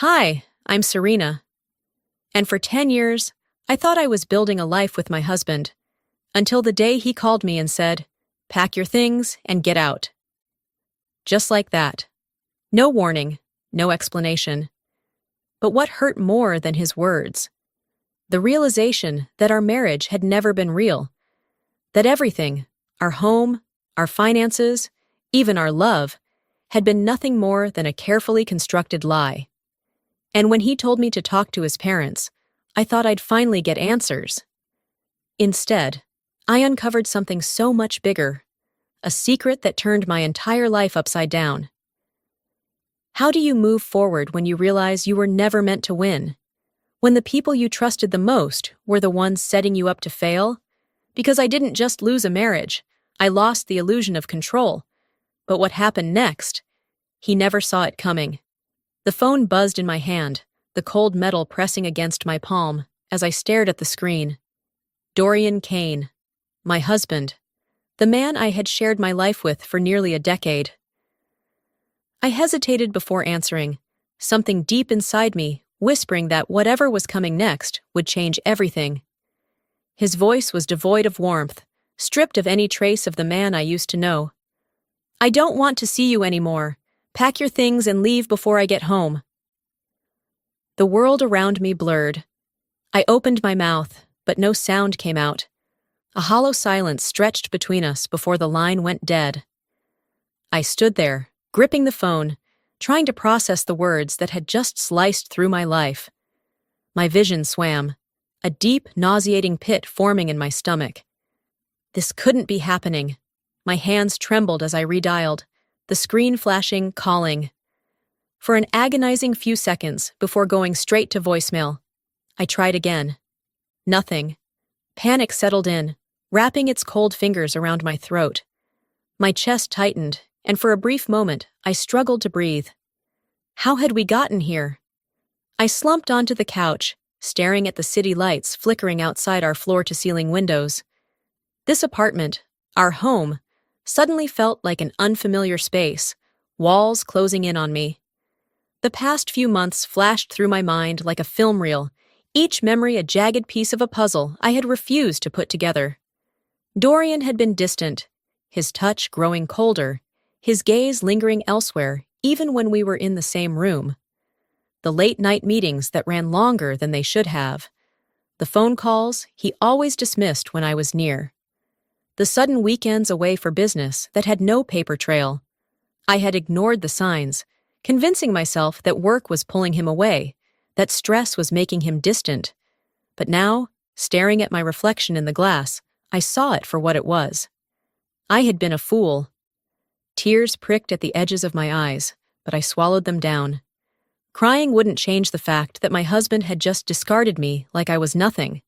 Hi, I'm Serena. And for 10 years, I thought I was building a life with my husband, until the day he called me and said, "Pack your things and get out." Just like that. No warning, no explanation. But what hurt more than his words? The realization that our marriage had never been real. That everything, our home, our finances, even our love, had been nothing more than a carefully constructed lie. And when he told me to talk to his parents, I thought I'd finally get answers. Instead, I uncovered something so much bigger, a secret that turned my entire life upside down. How do you move forward when you realize you were never meant to win? When the people you trusted the most were the ones setting you up to fail? Because I didn't just lose a marriage, I lost the illusion of control. But what happened next? He never saw it coming. The phone buzzed in my hand, the cold metal pressing against my palm as I stared at the screen. Dorian Kane, my husband, the man I had shared my life with for nearly a decade. I hesitated before answering, something deep inside me whispering that whatever was coming next would change everything. His voice was devoid of warmth, stripped of any trace of the man I used to know. "I don't want to see you anymore. Pack your things and leave before I get home." The world around me blurred. I opened my mouth, but no sound came out. A hollow silence stretched between us before the line went dead. I stood there, gripping the phone, trying to process the words that had just sliced through my life. My vision swam, a deep, nauseating pit forming in my stomach. This couldn't be happening. My hands trembled as I redialed, the screen flashing, calling. For an agonizing few seconds before going straight to voicemail, I tried again. Nothing. Panic settled in, wrapping its cold fingers around my throat. My chest tightened, and for a brief moment, I struggled to breathe. How had we gotten here? I slumped onto the couch, staring at the city lights flickering outside our floor-to-ceiling windows. This apartment, our home, suddenly felt like an unfamiliar space, walls closing in on me. The past few months flashed through my mind like a film reel, each memory a jagged piece of a puzzle I had refused to put together. Dorian had been distant, his touch growing colder, his gaze lingering elsewhere even when we were in the same room. The late-night meetings that ran longer than they should have. The phone calls he always dismissed when I was near. The sudden weekends away for business that had no paper trail. I had ignored the signs, convincing myself that work was pulling him away, that stress was making him distant. But now, staring at my reflection in the glass, I saw it for what it was. I had been a fool. Tears pricked at the edges of my eyes, but I swallowed them down. Crying wouldn't change the fact that my husband had just discarded me like I was nothing.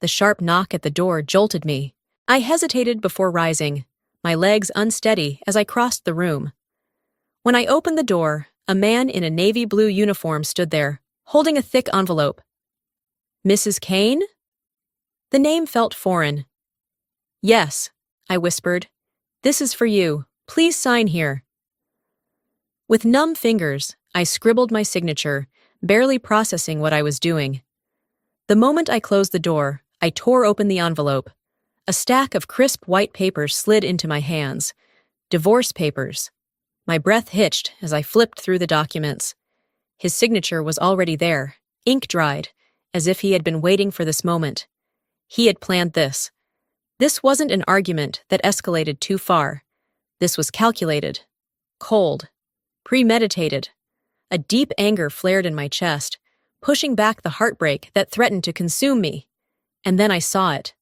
The sharp knock at the door jolted me. I hesitated before rising, my legs unsteady as I crossed the room. When I opened the door, a man in a navy blue uniform stood there, holding a thick envelope. "Mrs. Kane?" The name felt foreign. "Yes," I whispered. "This is for you. Please sign here." With numb fingers, I scribbled my signature, barely processing what I was doing. The moment I closed the door, I tore open the envelope. A stack of crisp white papers slid into my hands. Divorce papers. My breath hitched as I flipped through the documents. His signature was already there, ink-dried, as if he had been waiting for this moment. He had planned this. This wasn't an argument that escalated too far. This was calculated, cold, premeditated. A deep anger flared in my chest, pushing back the heartbreak that threatened to consume me. And then I saw it.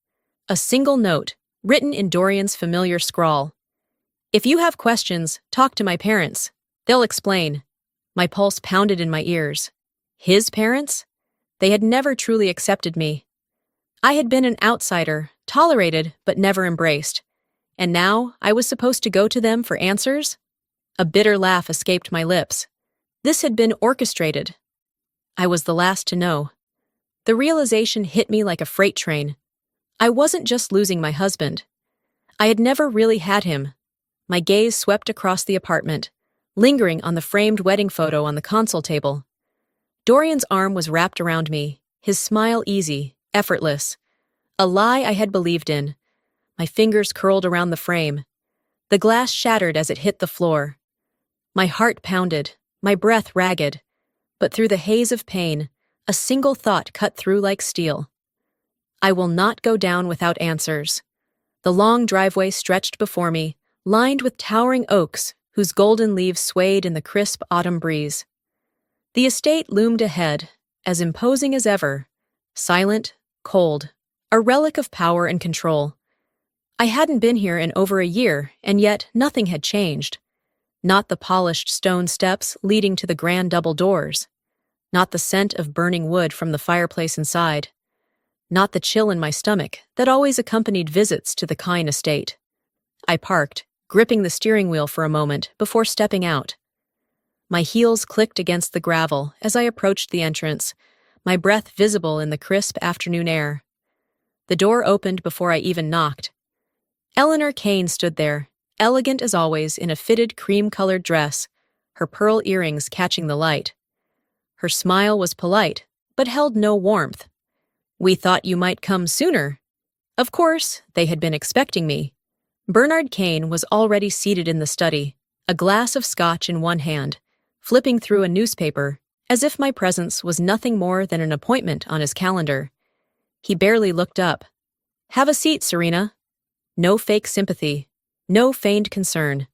A single note, written in Dorian's familiar scrawl. "If you have questions, talk to my parents. They'll explain." My pulse pounded in my ears. His parents? They had never truly accepted me. I had been an outsider, tolerated but never embraced. And now I was supposed to go to them for answers? A bitter laugh escaped my lips. This had been orchestrated. I was the last to know. The realization hit me like a freight train. I wasn't just losing my husband. I had never really had him. My gaze swept across the apartment, lingering on the framed wedding photo on the console table. Dorian's arm was wrapped around me, his smile easy, effortless. A lie I had believed in. My fingers curled around the frame. The glass shattered as it hit the floor. My heart pounded, my breath ragged. But through the haze of pain, a single thought cut through like steel. I will not go down without answers. The long driveway stretched before me, lined with towering oaks whose golden leaves swayed in the crisp autumn breeze. The estate loomed ahead, as imposing as ever, silent, cold, a relic of power and control. I hadn't been here in over a year, and yet nothing had changed. Not the polished stone steps leading to the grand double doors. Not the scent of burning wood from the fireplace inside. Not the chill in my stomach that always accompanied visits to the Kine estate. I parked, gripping the steering wheel for a moment before stepping out. My heels clicked against the gravel as I approached the entrance, my breath visible in the crisp afternoon air. The door opened before I even knocked. Eleanor Kane stood there, elegant as always in a fitted cream-colored dress, her pearl earrings catching the light. Her smile was polite, but held no warmth. "We thought you might come sooner." Of course, they had been expecting me. Bernard Kane was already seated in the study, a glass of scotch in one hand, flipping through a newspaper, as if my presence was nothing more than an appointment on his calendar. He barely looked up. "Have a seat, Serena." No fake sympathy, no feigned concern.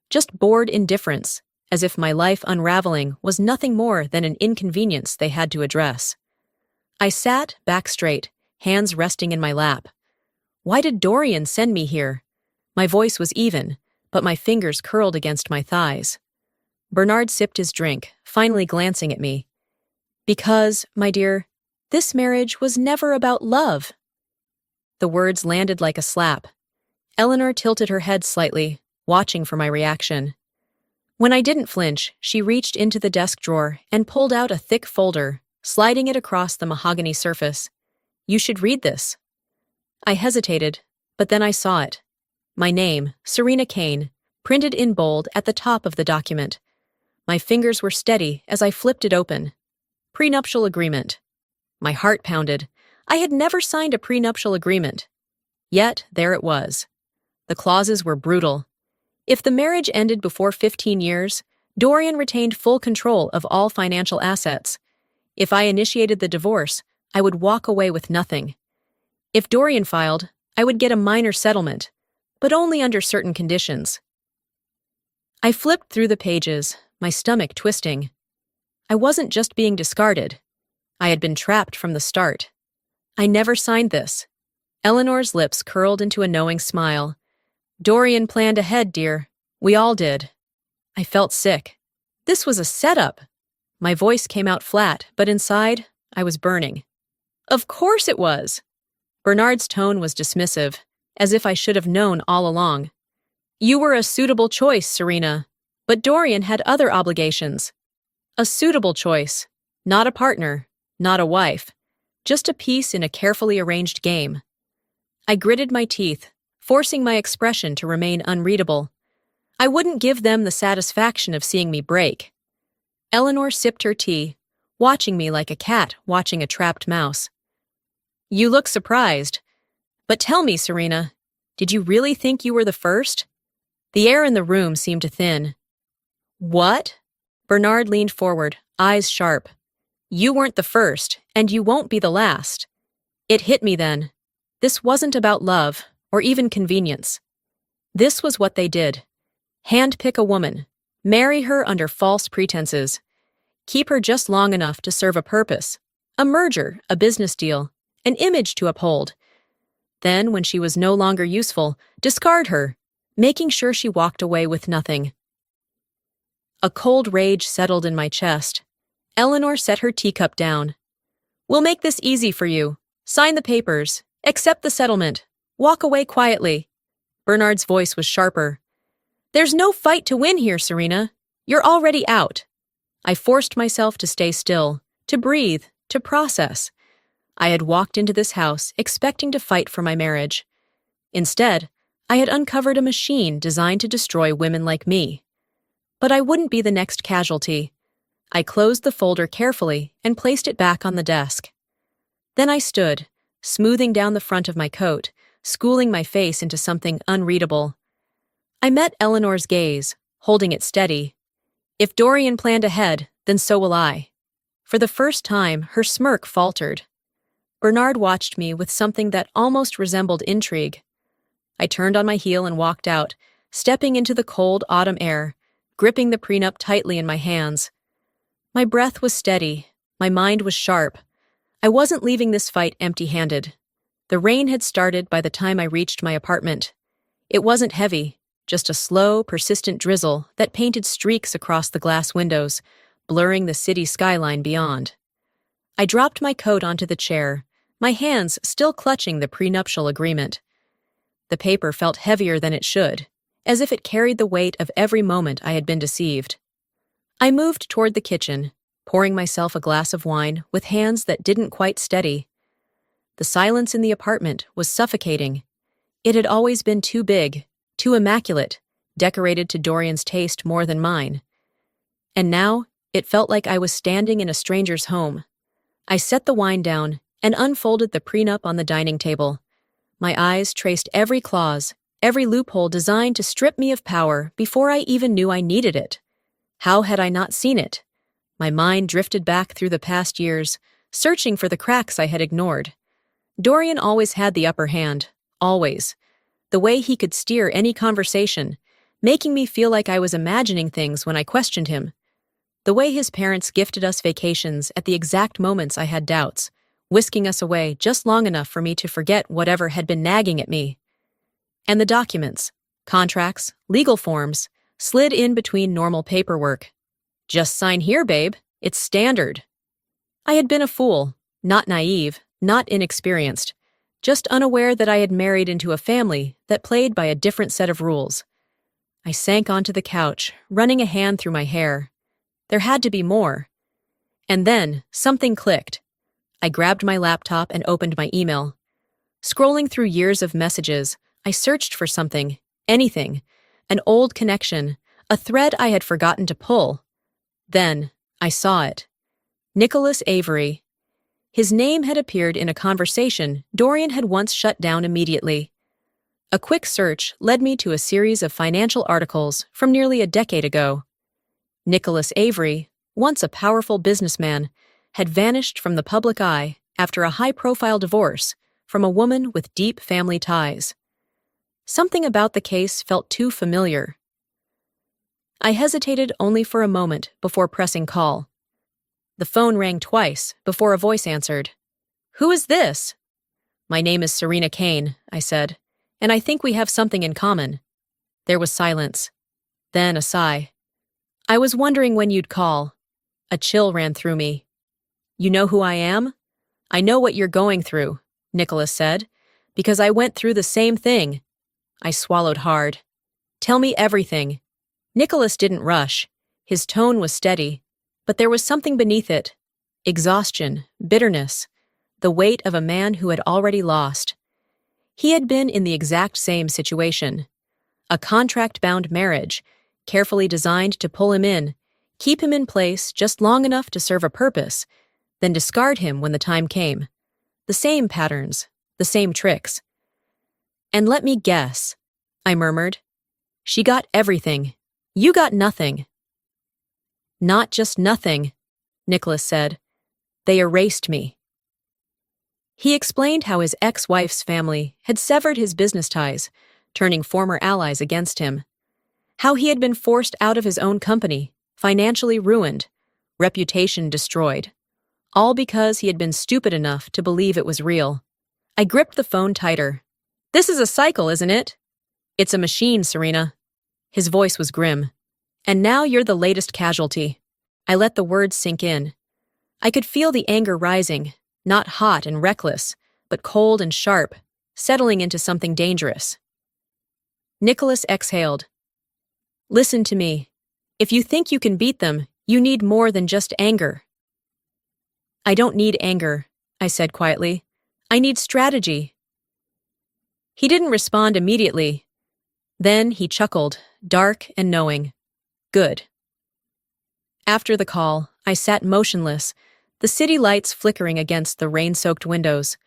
Just bored indifference, as if my life unraveling was nothing more than an inconvenience they had to address. I sat back straight, hands resting in my lap. Why did Dorian send me here? My voice was even, but my fingers curled against my thighs. Bernard sipped his drink, finally glancing at me. "Because, my dear, this marriage was never about love." The words landed like a slap. Eleanor tilted her head slightly, watching for my reaction. When I didn't flinch, she reached into the desk drawer and pulled out a thick folder, sliding it across the mahogany surface. "You should read this." I hesitated, but then I saw it. My name, Serena Kane, printed in bold at the top of the document. My fingers were steady as I flipped it open. Prenuptial agreement. My heart pounded. I had never signed a prenuptial agreement. Yet there it was. The clauses were brutal. If the marriage ended before 15 years, Dorian retained full control of all financial assets. If I initiated the divorce, I would walk away with nothing. If Dorian filed, I would get a minor settlement, but only under certain conditions. I flipped through the pages, my stomach twisting. I wasn't just being discarded. I had been trapped from the start. I never signed this. Eleanor's lips curled into a knowing smile. "Dorian planned ahead, dear. We all did." I felt sick. This was a setup. My voice came out flat, but inside, I was burning. "Of course it was." Bernard's tone was dismissive, as if I should have known all along. "You were a suitable choice, Serena, but Dorian had other obligations." A suitable choice, not a partner, not a wife, just a piece in a carefully arranged game. I gritted my teeth, forcing my expression to remain unreadable. I wouldn't give them the satisfaction of seeing me break. Eleanor sipped her tea, watching me like a cat watching a trapped mouse. "You look surprised. But tell me, Serena, did you really think you were the first?" The air in the room seemed to thin. "What?" Bernard leaned forward, eyes sharp. "You weren't the first, and you won't be the last." It hit me then. This wasn't about love, or even convenience. This was what they did. Handpick a woman, marry her under false pretenses, keep her just long enough to serve a purpose, a merger, a business deal, an image to uphold. Then, when she was no longer useful, discard her, making sure she walked away with nothing. A cold rage settled in my chest. Eleanor set her teacup down. "We'll make this easy for you. Sign the papers, accept the settlement, walk away quietly." Bernard's voice was sharper. "There's no fight to win here, Serena. You're already out." I forced myself to stay still, to breathe, to process. I had walked into this house expecting to fight for my marriage. Instead, I had uncovered a machine designed to destroy women like me. But I wouldn't be the next casualty. I closed the folder carefully and placed it back on the desk. Then I stood, smoothing down the front of my coat, schooling my face into something unreadable. I met Eleanor's gaze, holding it steady. If Dorian planned ahead, then so will I. For the first time, her smirk faltered. Bernard watched me with something that almost resembled intrigue. I turned on my heel and walked out, stepping into the cold autumn air, gripping the prenup tightly in my hands. My breath was steady, my mind was sharp. I wasn't leaving this fight empty-handed. The rain had started by the time I reached my apartment. It wasn't heavy, just a slow, persistent drizzle that painted streaks across the glass windows, blurring the city skyline beyond. I dropped my coat onto the chair, my hands still clutching the prenuptial agreement. The paper felt heavier than it should, as if it carried the weight of every moment I had been deceived. I moved toward the kitchen, pouring myself a glass of wine with hands that didn't quite steady. The silence in the apartment was suffocating. It had always been too big, too immaculate, decorated to Dorian's taste more than mine. And now, it felt like I was standing in a stranger's home. I set the wine down and unfolded the prenup on the dining table. My eyes traced every clause, every loophole designed to strip me of power before I even knew I needed it. How had I not seen it? My mind drifted back through the past years, searching for the cracks I had ignored. Dorian always had the upper hand, always. The way he could steer any conversation, making me feel like I was imagining things when I questioned him. The way his parents gifted us vacations at the exact moments I had doubts, whisking us away just long enough for me to forget whatever had been nagging at me. And the documents, contracts, legal forms, slid in between normal paperwork. Just sign here, babe. It's standard. I had been a fool, not naive, not inexperienced, just unaware that I had married into a family that played by a different set of rules. I sank onto the couch, running a hand through my hair. There had to be more. And then, something clicked. I grabbed my laptop and opened my email. Scrolling through years of messages, I searched for something, anything, an old connection, a thread I had forgotten to pull. Then, I saw it. Nicholas Avery. His name had appeared in a conversation Dorian had once shut down immediately. A quick search led me to a series of financial articles from nearly a decade ago. Nicholas Avery, once a powerful businessman, had vanished from the public eye after a high-profile divorce from a woman with deep family ties. Something about the case felt too familiar. I hesitated only for a moment before pressing call. The phone rang twice before a voice answered. "Who is this?" "My name is Serena Kane," I said, "and I think we have something in common." There was silence. Then a sigh. "I was wondering when you'd call." A chill ran through me. "You know who I am?" "I know what you're going through," Nicholas said, "because I went through the same thing." I swallowed hard. "Tell me everything." Nicholas didn't rush. His tone was steady, but there was something beneath it. Exhaustion, bitterness, the weight of a man who had already lost. He had been in the exact same situation. A contract-bound marriage, carefully designed to pull him in, keep him in place just long enough to serve a purpose, then discard him when the time came. The same patterns, the same tricks. "And let me guess," I murmured. "She got everything. You got nothing." "Not just nothing," Nicholas said. "They erased me." He explained how his ex-wife's family had severed his business ties, turning former allies against him. How he had been forced out of his own company, financially ruined, reputation destroyed. All because he had been stupid enough to believe it was real. I gripped the phone tighter. "This is a cycle, isn't it?" "It's a machine, Serena." His voice was grim. "And now you're the latest casualty." I let the words sink in. I could feel the anger rising, not hot and reckless, but cold and sharp, settling into something dangerous. Nicholas exhaled. "Listen to me. If you think you can beat them, you need more than just anger." "I don't need anger," I said quietly. "I need strategy." He didn't respond immediately. Then he chuckled, dark and knowing. "Good." After the call, I sat motionless, the city lights flickering against the rain-soaked windows.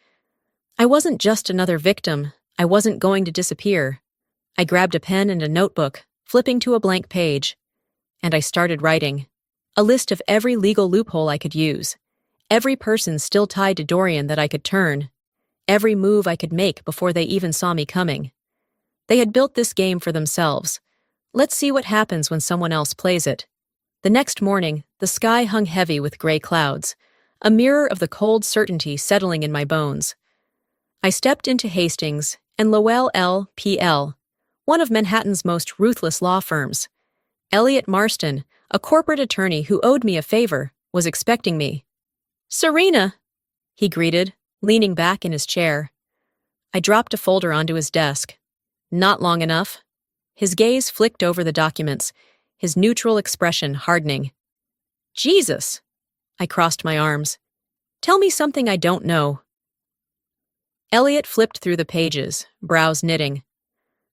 I wasn't just another victim. I wasn't going to disappear. I grabbed a pen and a notebook, flipping to a blank page. And I started writing. A list of every legal loophole I could use. Every person still tied to Dorian that I could turn. Every move I could make before they even saw me coming. They had built this game for themselves. Let's see what happens when someone else plays it. The next morning, the sky hung heavy with gray clouds, a mirror of the cold certainty settling in my bones. I stepped into Hastings and Lowell L.P.L., one of Manhattan's most ruthless law firms. Elliot Marston, a corporate attorney who owed me a favor, was expecting me. "Serena," he greeted, leaning back in his chair. I dropped a folder onto his desk. Not long enough. His gaze flicked over the documents, his neutral expression hardening. "Jesus!" I crossed my arms. "Tell me something I don't know." Elliot flipped through the pages, brows knitting.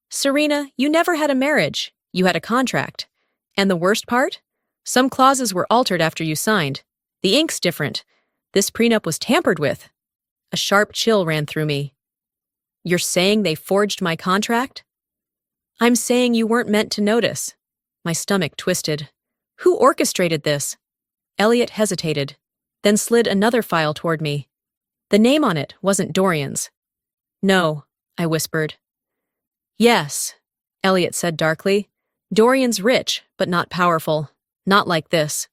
"Serena, you never had a marriage. You had a contract. And the worst part? Some clauses were altered after you signed. The ink's different. This prenup was tampered with." A sharp chill ran through me. "You're saying they forged my contract?" "I'm saying you weren't meant to notice." My stomach twisted. "Who orchestrated this?" Elliot hesitated, then slid another file toward me. The name on it wasn't Dorian's. "No," I whispered. "Yes," Elliot said darkly. "Dorian's rich, but not powerful. Not like this."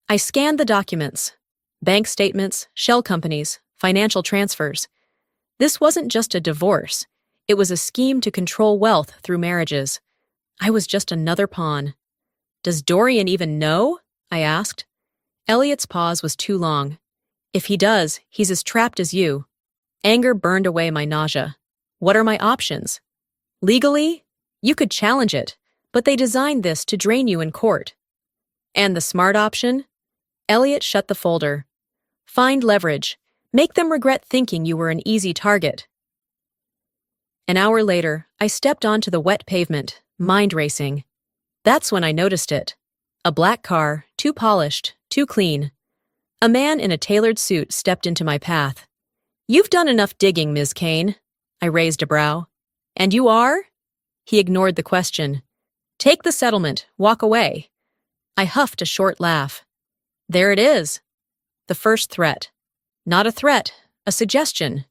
I scanned the documents. Bank statements, shell companies, financial transfers. This wasn't just a divorce. It was a scheme to control wealth through marriages. I was just another pawn. "Does Dorian even know?" I asked. Elliot's pause was too long. "If he does, he's as trapped as you." Anger burned away my nausea. What are my options? Legally, you could challenge it, but they designed this to drain you in court. And the smart option? Elliot shut the folder. Find leverage. Make them regret thinking you were an easy target. An hour later, I stepped onto the wet pavement, mind racing. That's when I noticed it. A black car, too polished, too clean. A man in a tailored suit stepped into my path. "You've done enough digging, Ms. Kane." I raised a brow. "And you are?" He ignored the question. "Take the settlement, walk away." I huffed a short laugh. There it is. The first threat. Not a threat, a suggestion.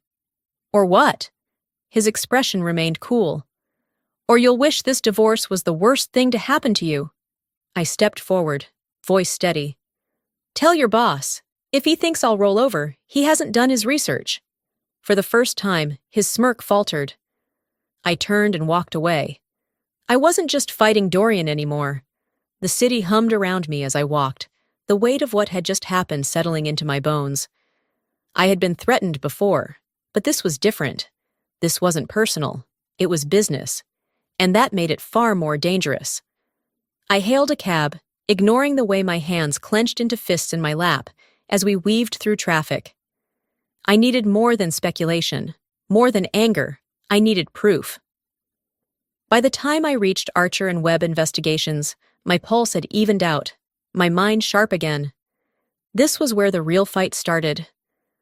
Or what? His expression remained cool. "Or you'll wish this divorce was the worst thing to happen to you." I stepped forward, voice steady. "Tell your boss. If he thinks I'll roll over, he hasn't done his research." For the first time, his smirk faltered. I turned and walked away. I wasn't just fighting Dorian anymore. The city hummed around me as I walked, the weight of what had just happened settling into my bones. I had been threatened before, but this was different. This wasn't personal. It was business. And that made it far more dangerous. I hailed a cab, ignoring the way my hands clenched into fists in my lap as we weaved through traffic. I needed more than speculation, more than anger. I needed proof. By the time I reached Archer and Webb Investigations, my pulse had evened out, my mind sharp again. This was where the real fight started.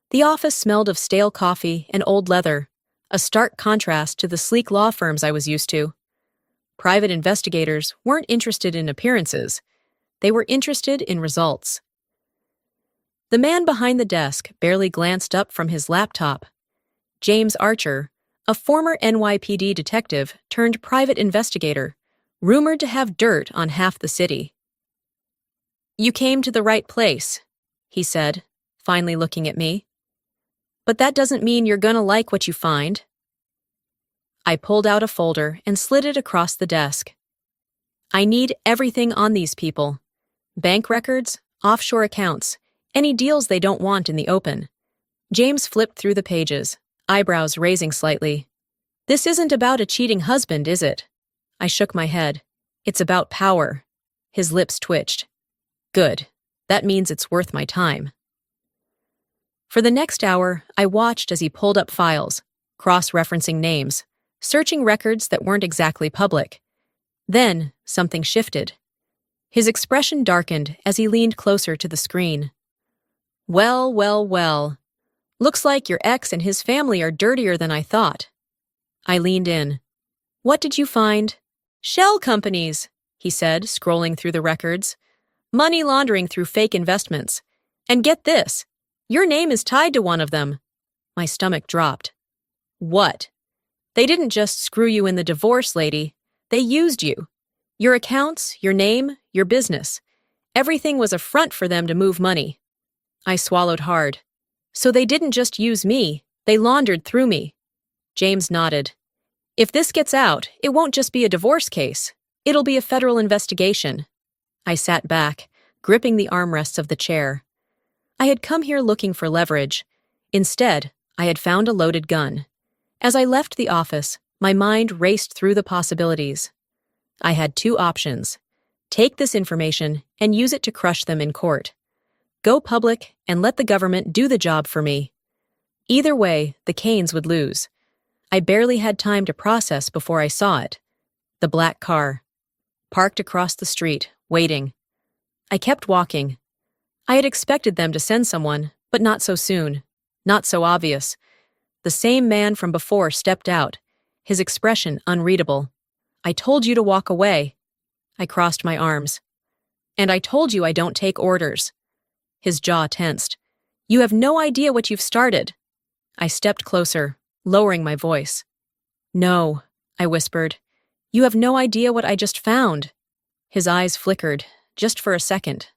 The office smelled of stale coffee and old leather, a stark contrast to the sleek law firms I was used to. Private investigators weren't interested in appearances. They were interested in results. The man behind the desk barely glanced up from his laptop. James Archer, a former NYPD detective turned private investigator, rumored to have dirt on half the city. "You came to the right place," he said, finally looking at me. "But that doesn't mean you're gonna like what you find." I pulled out a folder and slid it across the desk. "I need everything on these people. Bank records, offshore accounts, any deals they don't want in the open." James flipped through the pages, eyebrows raising slightly. "This isn't about a cheating husband, is it?" I shook my head. "It's about power." His lips twitched. "Good. That means it's worth my time." For the next hour, I watched as he pulled up files, cross-referencing names, searching records that weren't exactly public. Then, something shifted. His expression darkened as he leaned closer to the screen. Well, well, well. Looks like your ex and his family are dirtier than I thought. I leaned in. What did you find? Shell companies, he said, scrolling through the records. Money laundering through fake investments. And get this, your name is tied to one of them. My stomach dropped. What? They didn't just screw you in the divorce, lady. They used you. Your accounts, your name, your business. Everything was a front for them to move money. I swallowed hard. So they didn't just use me, they laundered through me. James nodded. If this gets out, it won't just be a divorce case. It'll be a federal investigation. I sat back, gripping the armrests of the chair. I had come here looking for leverage. Instead, I had found a loaded gun. As I left the office, my mind raced through the possibilities. I had two options. Take this information and use it to crush them in court. Go public and let the government do the job for me. Either way, the Cains would lose. I barely had time to process before I saw it. The black car. Parked across the street, waiting. I kept walking. I had expected them to send someone, but not so soon. Not so obvious. The same man from before stepped out, his expression unreadable. I told you to walk away. I crossed my arms. And I told you I don't take orders. His jaw tensed. You have no idea what you've started. I stepped closer, lowering my voice. No, I whispered. You have no idea what I just found. His eyes flickered, just for a second.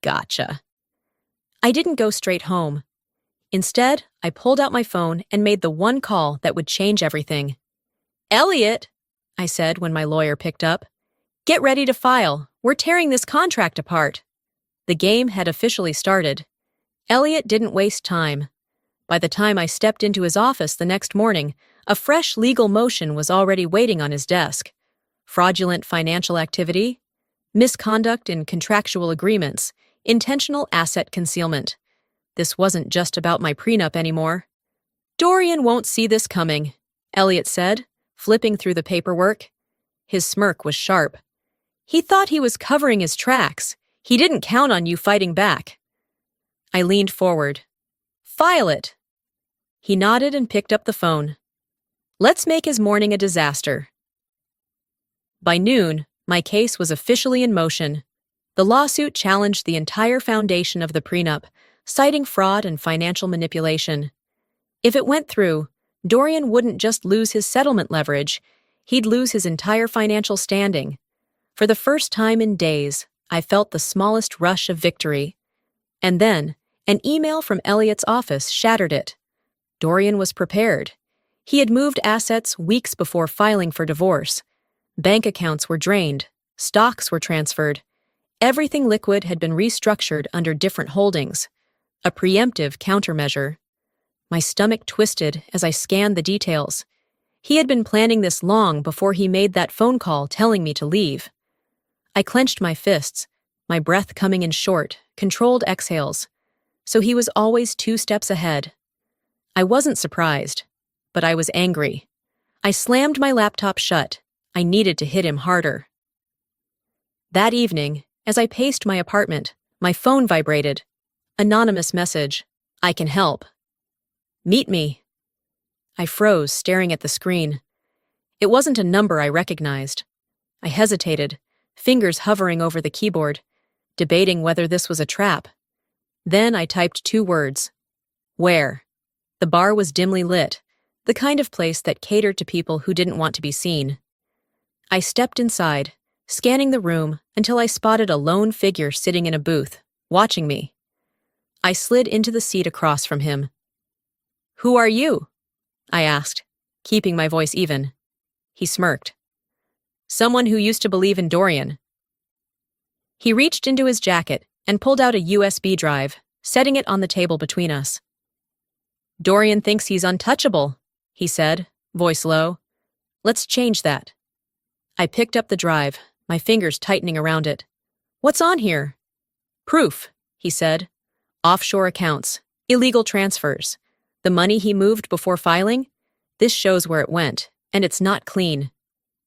Gotcha. I didn't go straight home. Instead, I pulled out my phone and made the one call that would change everything. Elliot, I said when my lawyer picked up. Get ready to file. We're tearing this contract apart. The game had officially started. Elliot didn't waste time. By the time I stepped into his office the next morning, a fresh legal motion was already waiting on his desk. Fraudulent financial activity, misconduct in contractual agreements, intentional asset concealment. This wasn't just about my prenup anymore. Dorian won't see this coming, Elliot said, flipping through the paperwork. His smirk was sharp. He thought he was covering his tracks. He didn't count on you fighting back. I leaned forward. File it. He nodded and picked up the phone. Let's make his morning a disaster. By noon, my case was officially in motion. The lawsuit challenged the entire foundation of the prenup, citing fraud and financial manipulation. If it went through, Dorian wouldn't just lose his settlement leverage, he'd lose his entire financial standing. For the first time in days, I felt the smallest rush of victory. And then, an email from Elliot's office shattered it. Dorian was prepared. He had moved assets weeks before filing for divorce. Bank accounts were drained. Stocks were transferred. Everything liquid had been restructured under different holdings. A preemptive countermeasure. My stomach twisted as I scanned the details. He had been planning this long before he made that phone call telling me to leave. I clenched my fists, my breath coming in short, controlled exhales. So he was always 2 steps ahead. I wasn't surprised, but I was angry. I slammed my laptop shut. I needed to hit him harder. That evening, as I paced my apartment, my phone vibrated. Anonymous message. I can help. Meet me. I froze, staring at the screen. It wasn't a number I recognized. I hesitated, fingers hovering over the keyboard, debating whether this was a trap. Then I typed 2 words. Where? The bar was dimly lit, the kind of place that catered to people who didn't want to be seen. I stepped inside, scanning the room until I spotted a lone figure sitting in a booth, watching me. I slid into the seat across from him. Who are you? I asked, keeping my voice even. He smirked. Someone who used to believe in Dorian. He reached into his jacket and pulled out a USB drive, setting it on the table between us. Dorian thinks he's untouchable, he said, voice low. Let's change that. I picked up the drive, my fingers tightening around it. What's on here? Proof, he said. Offshore accounts, illegal transfers. The money he moved before filing? This shows where it went, and it's not clean.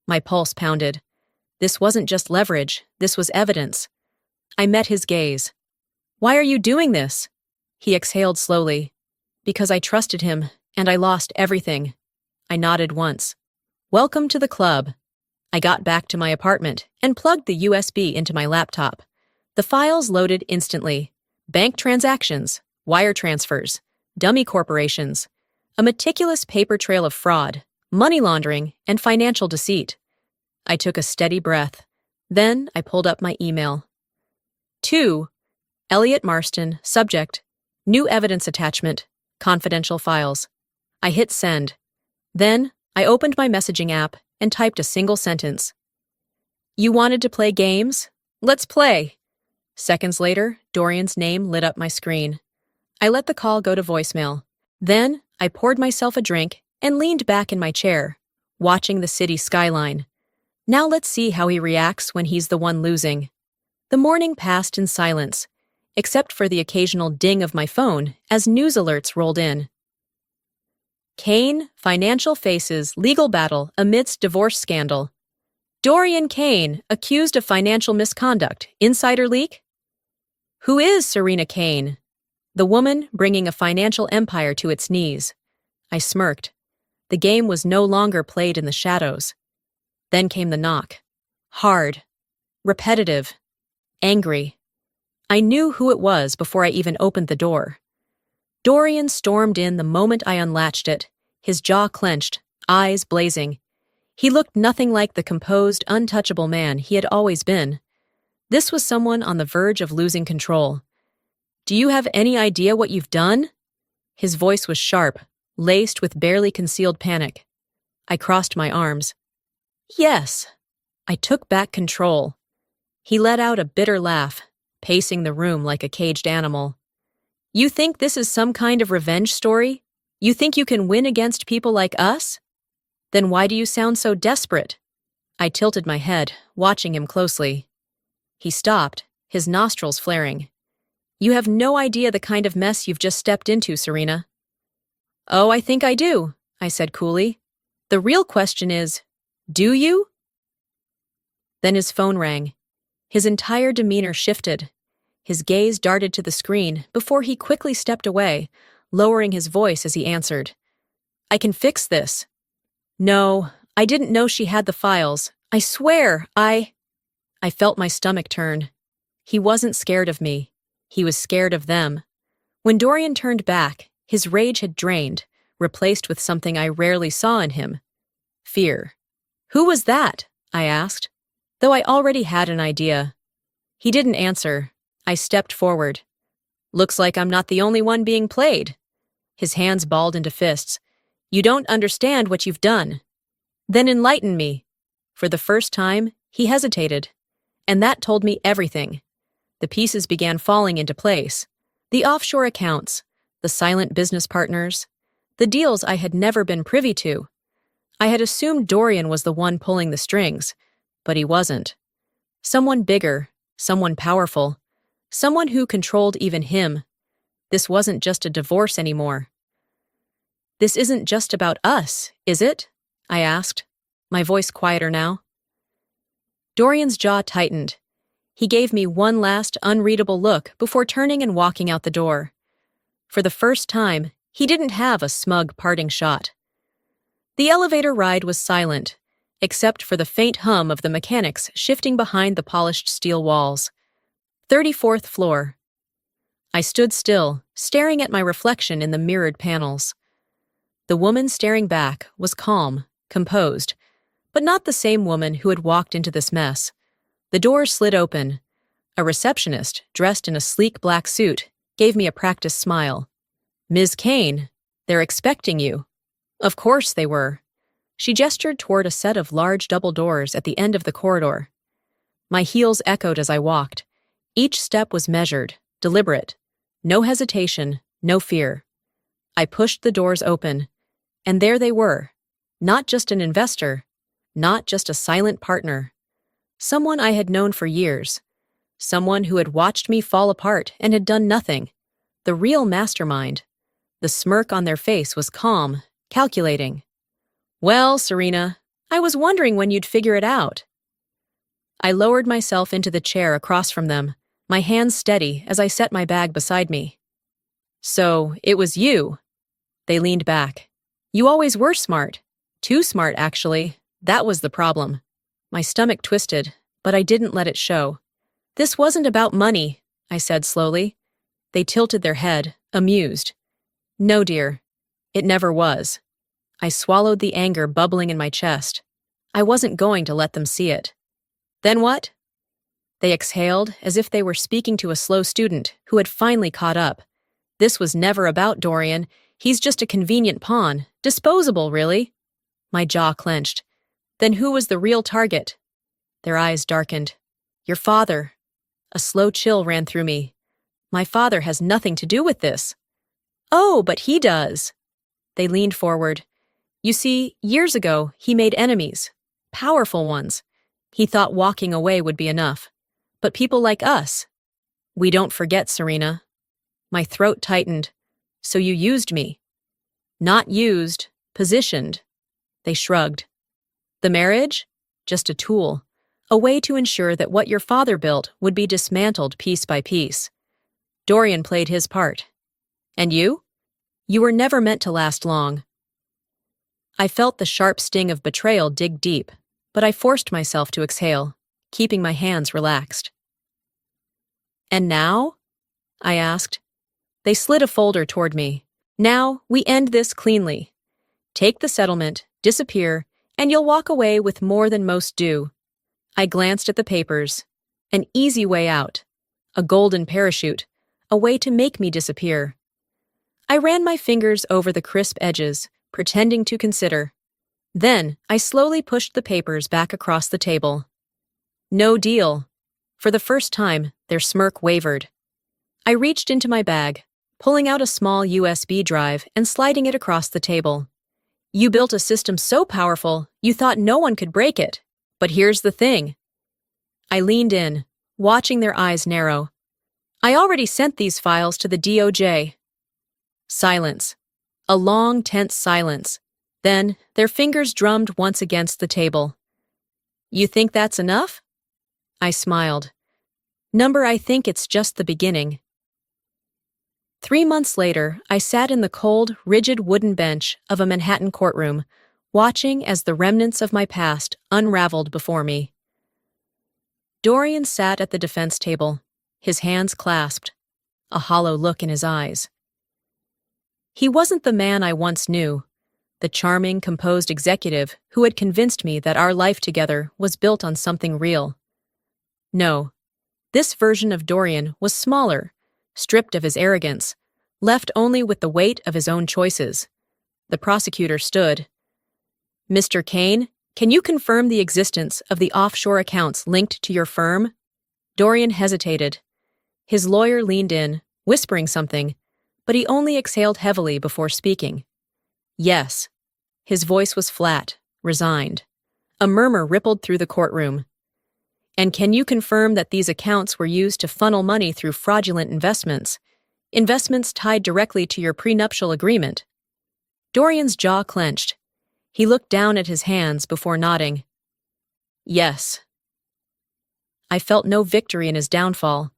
My pulse pounded. This wasn't just leverage, this was evidence. I met his gaze. "Why are you doing this?" He exhaled slowly. "Because I trusted him, and I lost everything." I nodded once. "Welcome to the club." I got back to my apartment and plugged the USB into my laptop. The files loaded instantly. Bank transactions, wire transfers, dummy corporations, a meticulous paper trail of fraud, money laundering, and financial deceit. I took a steady breath. Then I pulled up my email. 2. Elliot Marston, subject, new evidence attachment, confidential files. I hit send. Then I opened my messaging app and typed a single sentence. "You wanted to play games? Let's play." Seconds later, Dorian's name lit up my screen. I let the call go to voicemail. Then I poured myself a drink and leaned back in my chair, watching the city skyline. Now let's see how he reacts when he's the one losing. The morning passed in silence, except for the occasional ding of my phone as news alerts rolled in. Cain, financial faces legal battle amidst divorce scandal. Dorian Cain, accused of financial misconduct, insider leak? Who is Serena Cain? The woman bringing a financial empire to its knees. I smirked. The game was no longer played in the shadows. Then came the knock. Hard. Repetitive. Angry. I knew who it was before I even opened the door. Dorian stormed in the moment I unlatched it, his jaw clenched, eyes blazing. He looked nothing like the composed, untouchable man he had always been. This was someone on the verge of losing control. "Do you have any idea what you've done?" His voice was sharp, laced with barely concealed panic. I crossed my arms. "Yes." I took back control. He let out a bitter laugh, pacing the room like a caged animal. "You think this is some kind of revenge story? You think you can win against people like us? Then why do you sound so desperate?" I tilted my head, watching him closely. He stopped, his nostrils flaring. "You have no idea the kind of mess you've just stepped into, Serena." "Oh, I think I do," I said coolly. "The real question is, do you?" Then his phone rang. His entire demeanor shifted. His gaze darted to the screen before he quickly stepped away, lowering his voice as he answered. "I can fix this." "No, I didn't know she had the files. I swear, I felt my stomach turn. He wasn't scared of me. He was scared of them. When Dorian turned back, his rage had drained, replaced with something I rarely saw in him. Fear. "Who was that?" I asked, though I already had an idea. He didn't answer. I stepped forward. "Looks like I'm not the only one being played." His hands balled into fists. "You don't understand what you've done." "Then enlighten me." For the first time, he hesitated. And that told me everything. The pieces began falling into place. The offshore accounts, the silent business partners, the deals I had never been privy to. I had assumed Dorian was the one pulling the strings, but he wasn't. Someone bigger, someone powerful, someone who controlled even him. This wasn't just a divorce anymore. "This isn't just about us, is it?" I asked, my voice quieter now. Dorian's jaw tightened. He gave me one last unreadable look before turning and walking out the door. For the first time, he didn't have a smug parting shot. The elevator ride was silent, except for the faint hum of the mechanics shifting behind the polished steel walls. 34th floor. I stood still, staring at my reflection in the mirrored panels. The woman staring back was calm, composed, but not the same woman who had walked into this mess. The door slid open. A receptionist, dressed in a sleek black suit, gave me a practiced smile. "Ms. Cain, they're expecting you." Of course they were. She gestured toward a set of large double doors at the end of the corridor. My heels echoed as I walked. Each step was measured, deliberate. No hesitation, no fear. I pushed the doors open, and there they were. Not just an investor, not just a silent partner. Someone I had known for years. Someone who had watched me fall apart and had done nothing. The real mastermind. The smirk on their face was calm, calculating. "Well, Serena, I was wondering when you'd figure it out." I lowered myself into the chair across from them, my hands steady as I set my bag beside me. So, it was you. They leaned back. You always were smart. Too smart, actually. That was the problem. My stomach twisted, but I didn't let it show. This wasn't about money, I said slowly. They tilted their head, amused. No, dear. It never was. I swallowed the anger bubbling in my chest. I wasn't going to let them see it. Then what? They exhaled as if they were speaking to a slow student who had finally caught up. This was never about Dorian. He's just a convenient pawn. Disposable, really. My jaw clenched. Then who was the real target? Their eyes darkened. Your father. A slow chill ran through me. My father has nothing to do with this. Oh, but he does. They leaned forward. You see, years ago, he made enemies. Powerful ones. He thought walking away would be enough. But people like us. We don't forget, Serena. My throat tightened. So you used me. Not used, positioned. They shrugged. The marriage? Just a tool. A way to ensure that what your father built would be dismantled piece by piece. Dorian played his part. And you? You were never meant to last long. I felt the sharp sting of betrayal dig deep, but I forced myself to exhale, keeping my hands relaxed. And now? I asked. They slid a folder toward me. Now, we end this cleanly. Take the settlement, disappear, and you'll walk away with more than most do. I glanced at the papers. An easy way out. A golden parachute. A way to make me disappear. I ran my fingers over the crisp edges, pretending to consider. Then, I slowly pushed the papers back across the table. No deal. For the first time, their smirk wavered. I reached into my bag, pulling out a small USB drive and sliding it across the table. You built a system so powerful, you thought no one could break it. But here's the thing. I leaned in, watching their eyes narrow. I already sent these files to the DOJ. Silence. A long, tense silence. Then, their fingers drummed once against the table. You think that's enough? I smiled. Number, I think it's just the beginning. 3 months later, I sat in the cold, rigid wooden bench of a Manhattan courtroom, watching as the remnants of my past unraveled before me. Dorian sat at the defense table, his hands clasped, a hollow look in his eyes. He wasn't the man I once knew, the charming, composed executive who had convinced me that our life together was built on something real. No, this version of Dorian was smaller, stripped of his arrogance, left only with the weight of his own choices. The prosecutor stood. Mr. Kane, can you confirm the existence of the offshore accounts linked to your firm? Dorian hesitated. His lawyer leaned in, whispering something, but he only exhaled heavily before speaking. Yes. His voice was flat, resigned. A murmur rippled through the courtroom. And can you confirm that these accounts were used to funnel money through fraudulent investments? Investments tied directly to your prenuptial agreement? Dorian's jaw clenched. He looked down at his hands before nodding. Yes. I felt no victory in his downfall.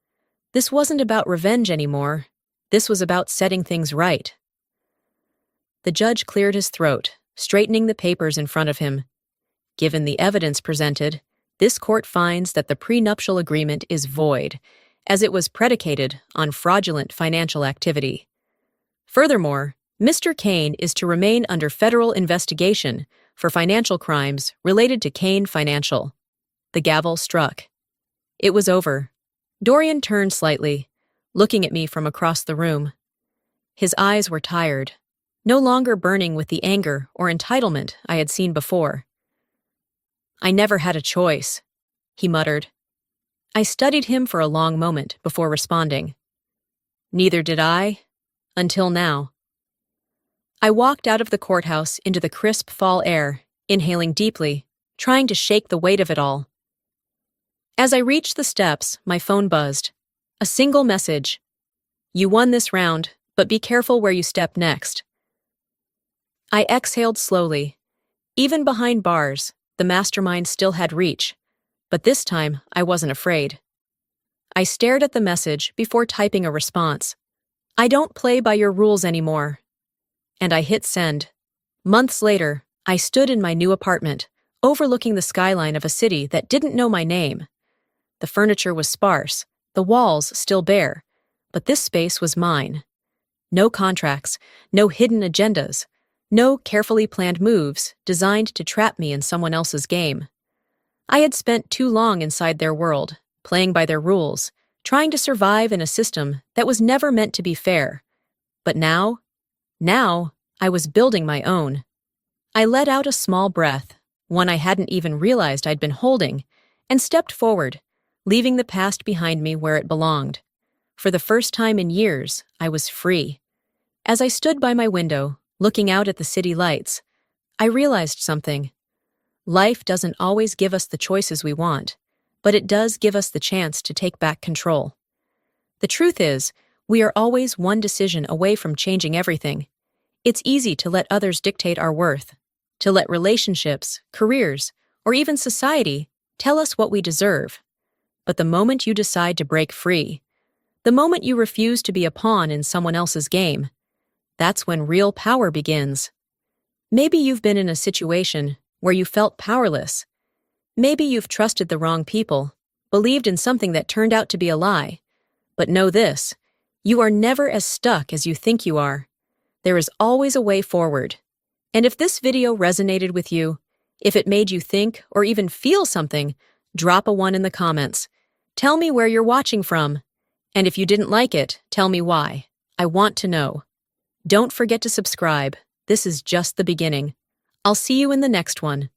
This wasn't about revenge anymore. This was about setting things right. The judge cleared his throat, straightening the papers in front of him. Given the evidence presented, this court finds that the prenuptial agreement is void, as it was predicated on fraudulent financial activity. Furthermore, Mr. Kane is to remain under federal investigation for financial crimes related to Kane Financial. The gavel struck. It was over. Dorian turned slightly, looking at me from across the room. His eyes were tired, no longer burning with the anger or entitlement I had seen before. I never had a choice, he muttered. I studied him for a long moment before responding. Neither did I, until now. I walked out of the courthouse into the crisp fall air, inhaling deeply, trying to shake the weight of it all. As I reached the steps, my phone buzzed. A single message. You won this round, but be careful where you step next. I exhaled slowly. Even behind bars, the mastermind still had reach. But this time, I wasn't afraid. I stared at the message before typing a response. I don't play by your rules anymore. And I hit send. Months later, I stood in my new apartment, overlooking the skyline of a city that didn't know my name. The furniture was sparse, the walls still bare, but this space was mine. No contracts, no hidden agendas, no carefully planned moves designed to trap me in someone else's game. I had spent too long inside their world, playing by their rules, trying to survive in a system that was never meant to be fair. But now, I was building my own. I let out a small breath, one I hadn't even realized I'd been holding, and stepped forward, leaving the past behind me where it belonged. For the first time in years, I was free. As I stood by my window, looking out at the city lights, I realized something. Life doesn't always give us the choices we want, but it does give us the chance to take back control. The truth is, we are always one decision away from changing everything. It's easy to let others dictate our worth, to let relationships, careers, or even society tell us what we deserve. But the moment you decide to break free, the moment you refuse to be a pawn in someone else's game, that's when real power begins. Maybe you've been in a situation where you felt powerless. Maybe you've trusted the wrong people, believed in something that turned out to be a lie. But know this, you are never as stuck as you think you are. There is always a way forward. And if this video resonated with you, if it made you think or even feel something, drop a 1 in the comments. Tell me where you're watching from. And if you didn't like it, tell me why. I want to know. Don't forget to subscribe. This is just the beginning. I'll see you in the next one.